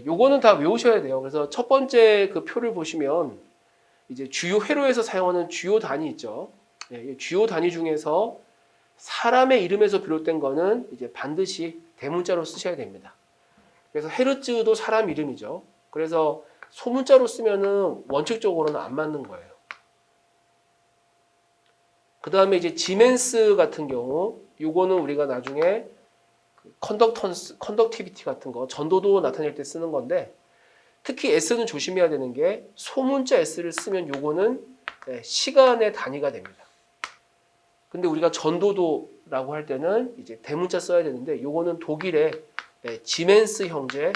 요거는 다 외우셔야 돼요. 그래서 첫 번째 그 표를 보시면 이제 주요 회로에서 사용하는 주요 단위 있죠. 이 주요 단위 중에서 사람의 이름에서 비롯된 거는 이제 반드시 대문자로 쓰셔야 됩니다. 그래서 헤르츠도 사람 이름이죠. 그래서 소문자로 쓰면은 원칙적으로는 안 맞는 거예요. 그 다음에 이제 지멘스 같은 경우, 요거는 우리가 나중에 컨덕티비티 같은 거, 전도도 나타낼 때 쓰는 건데, 특히 S는 조심해야 되는 게 소문자 S를 쓰면 요거는 시간의 단위가 됩니다. 근데 우리가 전도도라고 할 때는 이제 대문자 써야 되는데, 요거는 독일의 지멘스 형제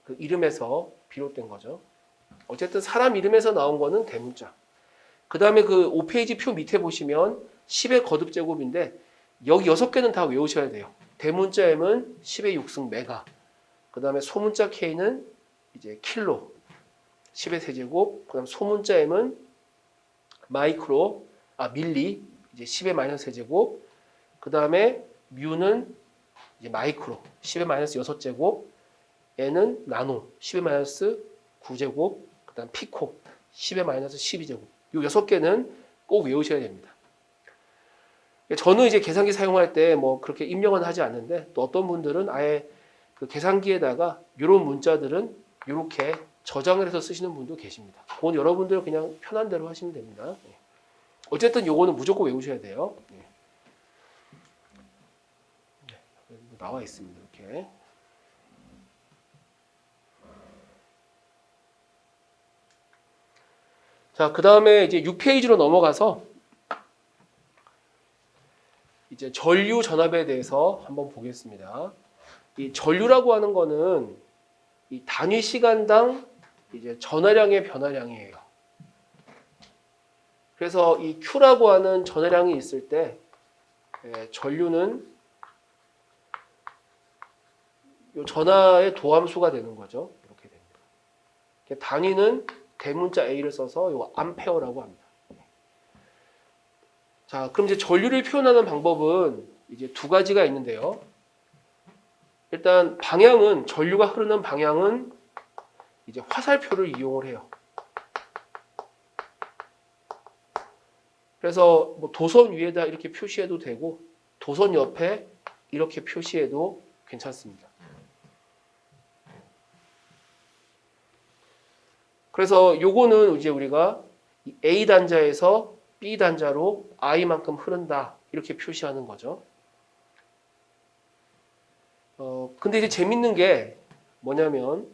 그 이름에서 비롯된 거죠. 어쨌든 사람 이름에서 나온 거는 대문자. 그 다음에 그 5페이지 표 밑에 보시면 10의 거듭 제곱인데 여기 6개는 다 외우셔야 돼요. 대문자 M은 10의 6승 메가. 그 다음에 소문자 K는 이제 킬로 10의 세제곱. 그 다음 소문자 M은 밀리 이제 10의 마이너스 세제곱. 그 다음에 뮤는 이제 마이크로 10의 마이너스 6제곱. N은 나노 10의 마이너스 9제곱. 그 다음 피코 10의 마이너스 12제곱. 이 6개는 꼭 외우셔야 됩니다. 저는 이제 계산기 사용할 때 뭐 그렇게 입력은 하지 않는데 또 어떤 분들은 아예 그 계산기에다가 이런 문자들은 이렇게 저장을 해서 쓰시는 분도 계십니다. 그건 여러분들 그냥 편한 대로 하시면 됩니다. 어쨌든 요거는 무조건 외우셔야 돼요. 나와 있습니다. 이렇게. 자, 그 다음에 이제 6페이지로 넘어가서 이제 전류 전압에 대해서 한번 보겠습니다. 이 전류라고 하는 거는 이 단위 시간당 이제 전하량의 변화량이에요. 그래서 이 Q라고 하는 전하량이 있을 때 전류는 이 전하의 도함수가 되는 거죠. 이렇게 됩니다. 단위는 대문자 A를 써서 이 암페어라고 합니다. 자, 그럼 이제 전류를 표현하는 방법은 이제 두 가지가 있는데요. 일단 방향은 전류가 흐르는 방향은 이제 화살표를 이용을 해요. 그래서 뭐 도선 위에다 이렇게 표시해도 되고 도선 옆에 이렇게 표시해도 괜찮습니다. 그래서 요거는 이제 우리가 A 단자에서 B 단자로 I만큼 흐른다 이렇게 표시하는 거죠. 근데 이제 재밌는 게 뭐냐면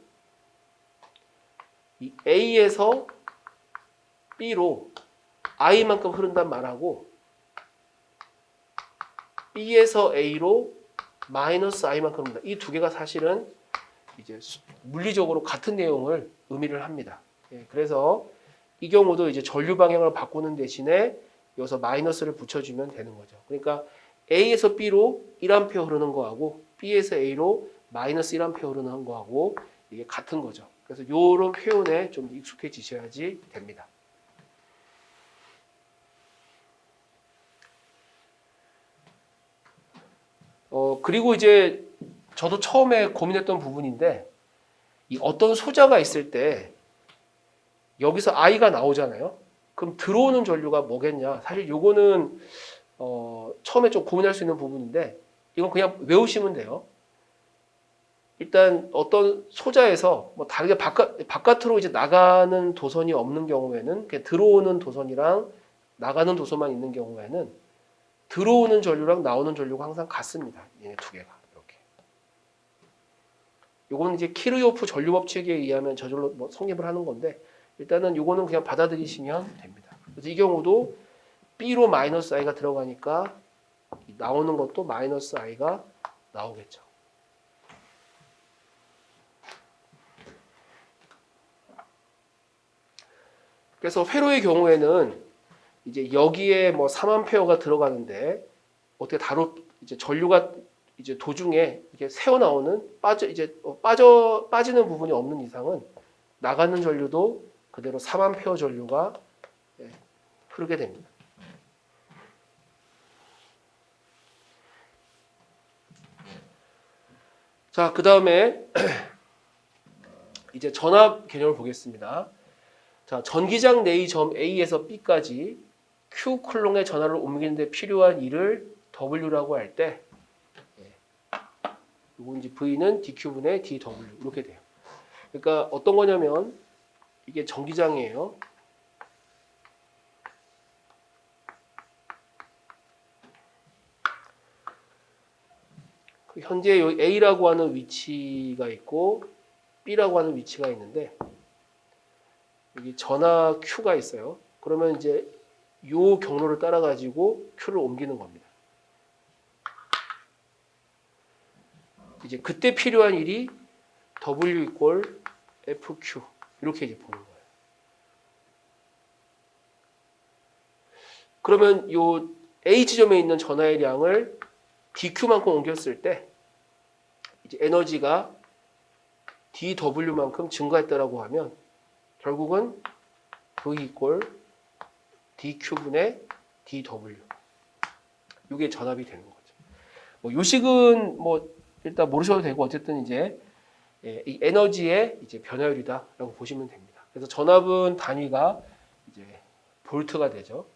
이 A에서 B로 I만큼 흐른단 말하고 B에서 A로 마이너스 I만큼 흐른다. 이 두 개가 사실은 이제 물리적으로 같은 내용을 의미를 합니다. 그래서 이 경우도 이제 전류 방향을 바꾸는 대신에 여기서 마이너스를 붙여주면 되는 거죠. 그러니까 A에서 B로 1A 흐르는 거하고 B에서 A로 마이너스 1A 흐르는 거하고 이게 같은 거죠. 그래서 이런 표현에 좀 익숙해지셔야지 됩니다. 그리고 이제 저도 처음에 고민했던 부분인데 이 어떤 소자가 있을 때 여기서 I가 나오잖아요. 그럼 들어오는 전류가 뭐겠냐? 사실 요거는 처음에 좀 고민할 수 있는 부분인데 이건 그냥 외우시면 돼요. 일단 어떤 소자에서 뭐 다르게 바깥으로 이제 나가는 도선이 없는 경우에는 들어오는 도선이랑 나가는 도선만 있는 경우에는 들어오는 전류랑 나오는 전류가 항상 같습니다. 얘네 두 개가 이렇게. 요거는 이제 키르요프 전류 법칙에 의하면 저절로 뭐 성립을 하는 건데 일단은 요거는 그냥 받아들이시면 됩니다. 그래서 이 경우도 B로 마이너스 I가 들어가니까 나오는 것도 마이너스 I가 나오겠죠. 그래서 회로의 경우에는 이제 여기에 뭐 3A 들어가는데 어떻게 이제 전류가 이제 도중에 이렇게 새어 나오는 빠지는 부분이 없는 이상은 나가는 전류도 그대로 3A 전류가 흐르게 됩니다. 자, 그 다음에 이제 전압 개념을 보겠습니다. 자, 전기장 내의 점 A에서 B까지 Q 쿨롱의 전하를 옮기는 데 필요한 일을 W라고 할 때, 요거 이제 V는 dQ분의 dW 이렇게 돼요. 그러니까 어떤 거냐면 이게 전기장이에요. 현재 여기 A라고 하는 위치가 있고 B라고 하는 위치가 있는데 여기 전하 Q가 있어요. 그러면 이제 요 경로를 따라 가지고 Q를 옮기는 겁니다. 이제 그때 필요한 일이 W 이퀄 FQ 이렇게 이제 보는 거예요. 그러면 요 A 지점에 있는 전하의 양을 dQ만큼 옮겼을 때 이제 에너지가 dW만큼 증가했다라고 하면 결국은 V 이퀄 dQ분의 dW 이게 전압이 되는 거죠. 뭐 요식은 뭐 일단 모르셔도 되고 어쨌든 이제 이 에너지의 이제 변화율이다라고 보시면 됩니다. 그래서 전압은 단위가 이제 볼트가 되죠.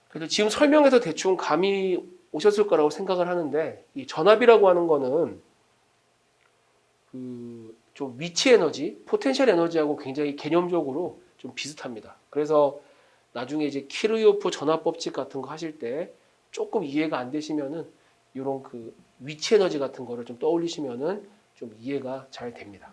그래서 지금 설명해서 대충 감이 오셨을 거라고 생각을 하는데 이 전압이라고 하는 거는 그 좀 위치 에너지, 포텐셜 에너지하고 굉장히 개념적으로 좀 비슷합니다. 그래서 나중에 이제 키르요프 전압 법칙 같은 거 하실 때 조금 이해가 안 되시면은 이런 그 위치 에너지 같은 거를 좀 떠올리시면은 좀 이해가 잘 됩니다.